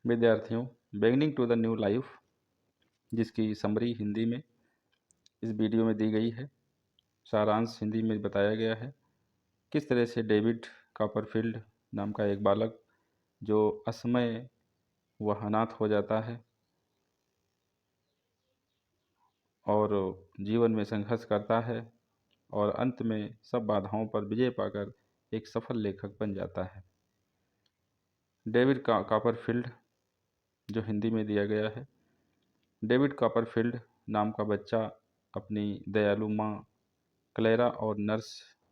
विद्यार्थियों, beginning to the new life जिसकी summary Hindi में इस वीडियो में दी गई है। सारांश हिंदी में बताया गया है किस तरह से डेविड कॉपरफील्ड नाम का एक बालक जो असमय व अनाथ हो जाता है और जीवन में संघर्ष करता है और अंत में सब बाधाओं पर विजय पाकर एक सफल लेखक बन जाता है। डेविड कॉपरफील्ड जो हिंदी में दिया गया है। डेविड कॉपरफील्ड नाम का बच्चा अपनी दयालु माँ क्लेरा और नर्स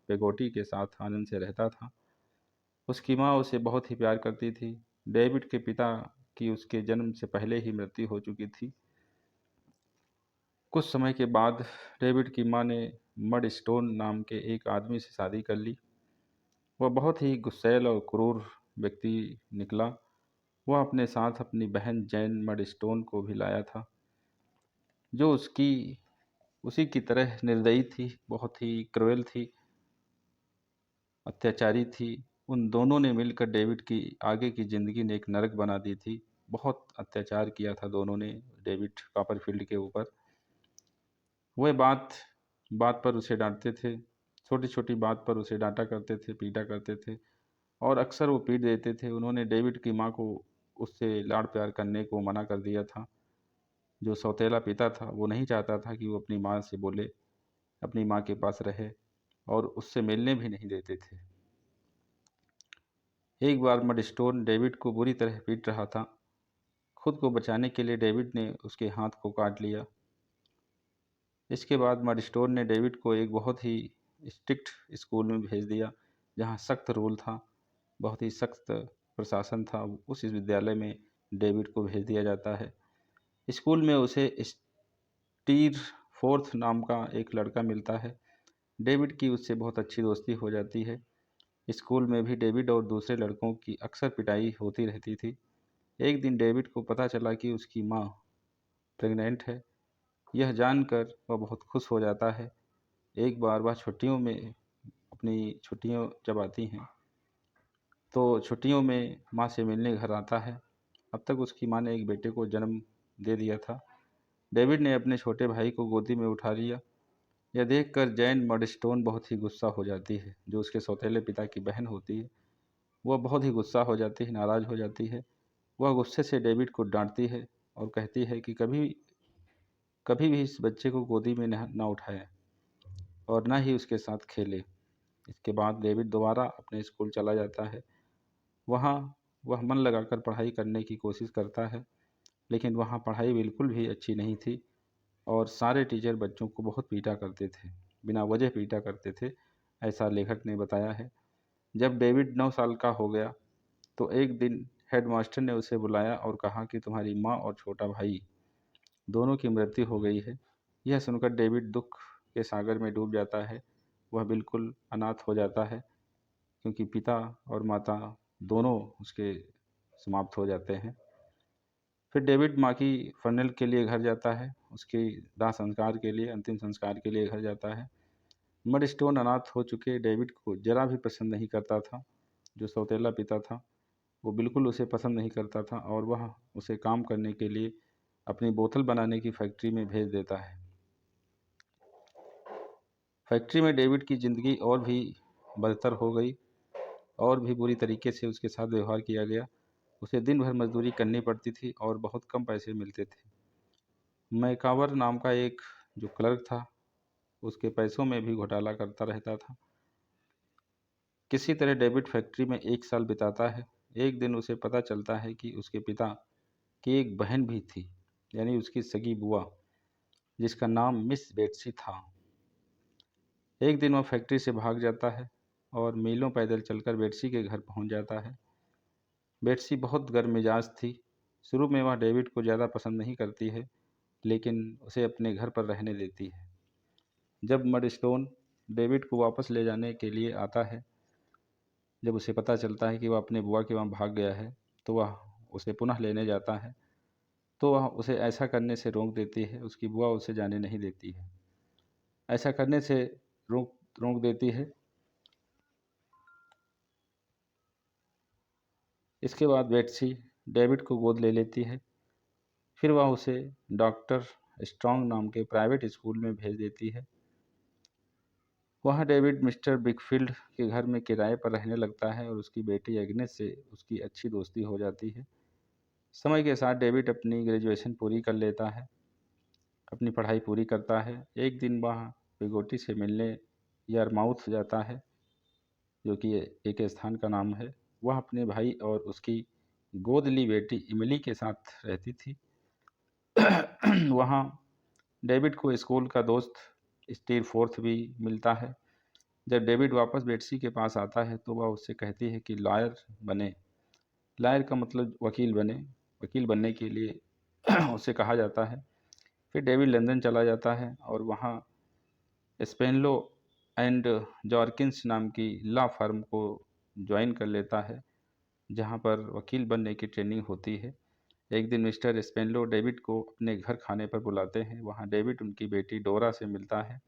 पेगोटी के साथ आनंद से रहता था। उसकी माँ उसे बहुत ही प्यार करती थी। डेविड के पिता की उसके जन्म से पहले ही मृत्यु हो चुकी थी। कुछ समय के बाद डेविड की माँ ने मड स्टोन नाम के एक आदमी से शादी कर ली। वह बहुत ही गुस्सैल और क्रूर व्यक्ति निकला। वह अपने साथ अपनी बहन जैन मड स्टोन को भी लाया था, जो उसी की तरह निर्दयी थी, बहुत ही क्रूएल थी, अत्याचारी थी। उन दोनों ने मिलकर डेविड की आगे की ज़िंदगी ने एक नरक बना दी थी। बहुत अत्याचार किया था दोनों ने डेविड कॉपरफील्ड के ऊपर। वह बात बात पर उसे डांटते थे, छोटी छोटी बात पर उसे डांटा करते थे, पीटा करते थे और अक्सर वो पीट देते थे। उन्होंने डेविड की माँ को उससे लाड़ प्यार करने को मना कर दिया था। जो सौतेला पिता था वो नहीं चाहता था कि वो अपनी माँ से बोले, अपनी माँ के पास रहे, और उससे मिलने भी नहीं देते थे। एक बार मडस्टोन डेविड को बुरी तरह पीट रहा था। खुद को बचाने के लिए डेविड ने उसके हाथ को काट लिया। इसके बाद मडस्टोन ने डेविड को एक बहुत ही स्ट्रिक्ट स्कूल में भेज दिया, जहाँ सख्त रूल था, बहुत ही सख्त प्रशासन था। उस विद्यालय में डेविड को भेज दिया जाता है। स्कूल में उसे स्टीर फोर्थ नाम का एक लड़का मिलता है। डेविड की उससे बहुत अच्छी दोस्ती हो जाती है। स्कूल में भी डेविड और दूसरे लड़कों की अक्सर पिटाई होती रहती थी। एक दिन डेविड को पता चला कि उसकी माँ प्रेग्नेंट है। यह जानकर वह बहुत खुश हो जाता है। एक बार वह छुट्टियों में, अपनी छुट्टियाँ जब आती हैं तो छुट्टियों में माँ से मिलने घर आता है। अब तक उसकी माँ ने एक बेटे को जन्म दे दिया था। डेविड ने अपने छोटे भाई को गोदी में उठा लिया। यह देखकर जैन मडस्टोन बहुत ही गुस्सा हो जाती है, जो उसके सौतेले पिता की बहन होती है। वह बहुत ही गुस्सा हो जाती है, नाराज़ हो जाती है। वह गुस्से से डेविड को डांटती है और कहती है कि कभी कभी भी इस बच्चे को गोदी में ना उठाए और ना ही उसके साथ खेले। इसके बाद डेविड दोबारा अपने स्कूल चला जाता है। वहाँ वह मन लगाकर पढ़ाई करने की कोशिश करता है, लेकिन वहाँ पढ़ाई बिल्कुल भी अच्छी नहीं थी और सारे टीचर बच्चों को बहुत पीटा करते थे, बिना वजह पीटा करते थे, ऐसा लेखक ने बताया है। जब डेविड 9 साल का हो गया तो एक दिन हेडमास्टर ने उसे बुलाया और कहा कि तुम्हारी माँ और छोटा भाई दोनों की मृत्यु हो गई है। यह सुनकर डेविड दुख के सागर में डूब जाता है। वह बिल्कुल अनाथ हो जाता है, क्योंकि पिता और माता दोनों उसके समाप्त हो जाते हैं। फिर डेविड माँ की फनल के लिए घर जाता है, उसकी दाह संस्कार के लिए, अंतिम संस्कार के लिए घर जाता है। मडस्टोन अनाथ हो चुके डेविड को जरा भी पसंद नहीं करता था। जो सौतेला पिता था वो बिल्कुल उसे पसंद नहीं करता था और वह उसे काम करने के लिए अपनी बोतल बनाने की फैक्ट्री में भेज देता है। फैक्ट्री में डेविड की ज़िंदगी और भी बदतर हो गई और भी बुरी तरीके से उसके साथ व्यवहार किया गया। उसे दिन भर मजदूरी करनी पड़ती थी और बहुत कम पैसे मिलते थे। मैकावर नाम का एक जो क्लर्क था, उसके पैसों में भी घोटाला करता रहता था। किसी तरह डेविड फैक्ट्री में 1 साल बिताता है। एक दिन उसे पता चलता है कि उसके पिता की एक बहन भी थी, यानी उसकी सगी बुआ, जिसका नाम मिस बेट्सी था। एक दिन वह फैक्ट्री से भाग जाता है और मीलों पैदल चलकर बेट्सी के घर पहुंच जाता है। बेट्सी बहुत गर्ममिजाज थी। शुरू में वह डेविड को ज़्यादा पसंद नहीं करती है, लेकिन उसे अपने घर पर रहने देती है। जब मडस्टोन डेविड को वापस ले जाने के लिए आता है, जब उसे पता चलता है कि वह अपने बुआ के वहाँ भाग गया है, तो वह उसे पुनः लेने जाता है। तो वह उसे ऐसा करने से रोक देती है। उसकी बुआ उसे जाने नहीं देती है। ऐसा करने से रोक रोक देती है। इसके बाद बेट्सी डेविड को गोद ले लेती है। फिर वह उसे डॉक्टर स्ट्रॉन्ग नाम के प्राइवेट स्कूल में भेज देती है। वहाँ डेविड मिस्टर बिगफील्ड के घर में किराए पर रहने लगता है और उसकी बेटी एग्नेस से उसकी अच्छी दोस्ती हो जाती है। समय के साथ डेविड अपनी ग्रेजुएशन पूरी कर लेता है, अपनी पढ़ाई पूरी करता है। एक दिन वह पेगोटी से मिलने यारमाउथ जाता है, जो कि एक स्थान का नाम है। वह अपने भाई और उसकी गोद ली बेटी इमली के साथ रहती थी। वहाँ डेविड को स्कूल का दोस्त स्टीव फोर्थ भी मिलता है। जब डेविड वापस बेट्सी के पास आता है तो वह उससे कहती है कि लॉयर बने। लॉयर का मतलब वकील बने। वकील बनने के लिए उसे कहा जाता है। फिर डेविड लंदन चला जाता है और वहाँ स्पेनलो एंड जॉर्किंस नाम की लॉ फर्म को ज्वाइन कर लेता है, जहाँ पर वकील बनने की ट्रेनिंग होती है। एक दिन मिस्टर स्पेनलो डेविड को अपने घर खाने पर बुलाते हैं। वहाँ डेविड उनकी बेटी डोरा से मिलता है।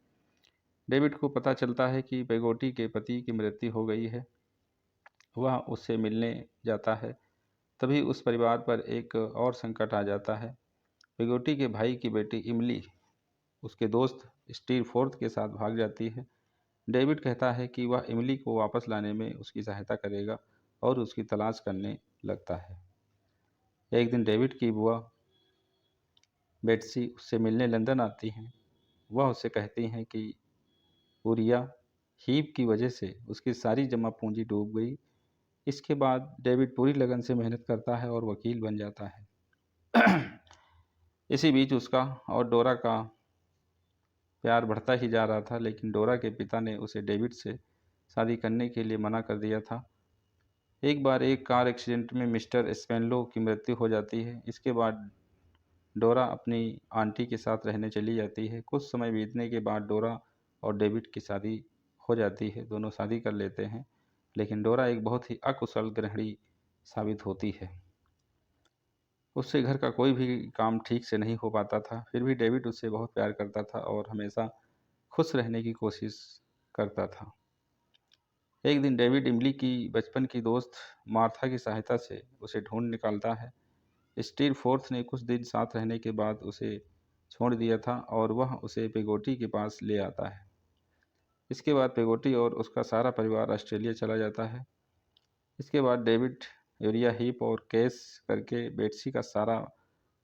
डेविड को पता चलता है कि पेगोटी के पति की मृत्यु हो गई है। वह उससे मिलने जाता है। तभी उस परिवार पर एक और संकट आ जाता है। पेगोटी के भाई की बेटी इमली उसके दोस्त स्टीव फोर्थ के साथ भाग जाती है। डेविड कहता है कि वह इमली को वापस लाने में उसकी सहायता करेगा और उसकी तलाश करने लगता है। एक दिन डेविड की बुआ बेट्सी उससे मिलने लंदन आती हैं। वह उससे कहती हैं कि उरिया हीप की वजह से उसकी सारी जमा पूंजी डूब गई। इसके बाद डेविड पूरी लगन से मेहनत करता है और वकील बन जाता है। इसी बीच उसका और डोरा का प्यार बढ़ता ही जा रहा था, लेकिन डोरा के पिता ने उसे डेविड से शादी करने के लिए मना कर दिया था। एक बार एक कार एक्सीडेंट में मिस्टर स्पेनलो की मृत्यु हो जाती है। इसके बाद डोरा अपनी आंटी के साथ रहने चली जाती है। कुछ समय बीतने के बाद डोरा और डेविड की शादी हो जाती है। दोनों शादी कर लेते हैं, लेकिन डोरा एक बहुत ही अकुशल गृहिणी साबित होती है। उससे घर का कोई भी काम ठीक से नहीं हो पाता था। फिर भी डेविड उससे बहुत प्यार करता था और हमेशा खुश रहने की कोशिश करता था। एक दिन डेविड इमली की बचपन की दोस्त मार्था की सहायता से उसे ढूंढ निकालता है। स्टीव फोर्थ ने कुछ दिन साथ रहने के बाद उसे छोड़ दिया था और वह उसे पेगोटी के पास ले आता है। इसके बाद पेगोटी और उसका सारा परिवार ऑस्ट्रेलिया चला जाता है। इसके बाद डेविड यूरिया हीप और केस करके बेट्सी का सारा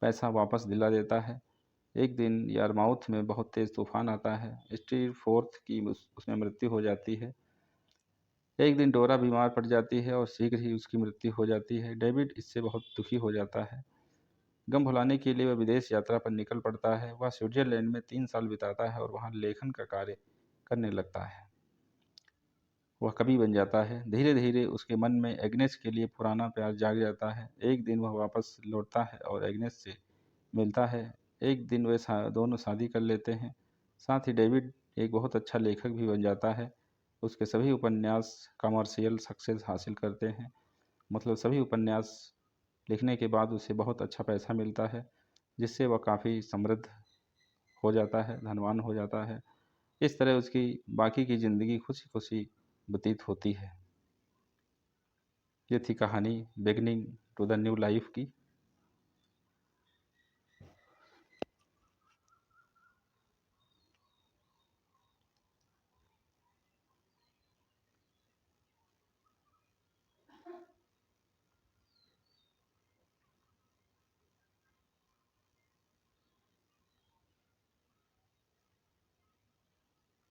पैसा वापस दिला देता है। एक दिन यारमाउथ में बहुत तेज़ तूफान आता है। स्टीव फोर्थ की उसमें मृत्यु हो जाती है। एक दिन डोरा बीमार पड़ जाती है और शीघ्र ही उसकी मृत्यु हो जाती है। डेविड इससे बहुत दुखी हो जाता है। गम भुलाने के लिए वह विदेश यात्रा पर निकल पड़ता है। वह स्विट्जरलैंड में 3 साल बिताता है और वहाँ लेखन का कार्य करने लगता है। वह कवि बन जाता है। धीरे धीरे उसके मन में एग्नेस के लिए पुराना प्यार जाग जाता है। एक दिन वह वापस लौटता है और एग्नेस से मिलता है। एक दिन वे दोनों शादी कर लेते हैं। साथ ही डेविड एक बहुत अच्छा लेखक भी बन जाता है। उसके सभी उपन्यास कमर्शियल सक्सेस हासिल करते हैं। मतलब सभी उपन्यास लिखने के बाद उसे बहुत अच्छा पैसा मिलता है, जिससे वह काफ़ी समृद्ध हो जाता है, धनवान हो जाता है। इस तरह उसकी बाकी की ज़िंदगी खुशी खुशी व्यतीत होती है। ये थी कहानी beginning to the new life की।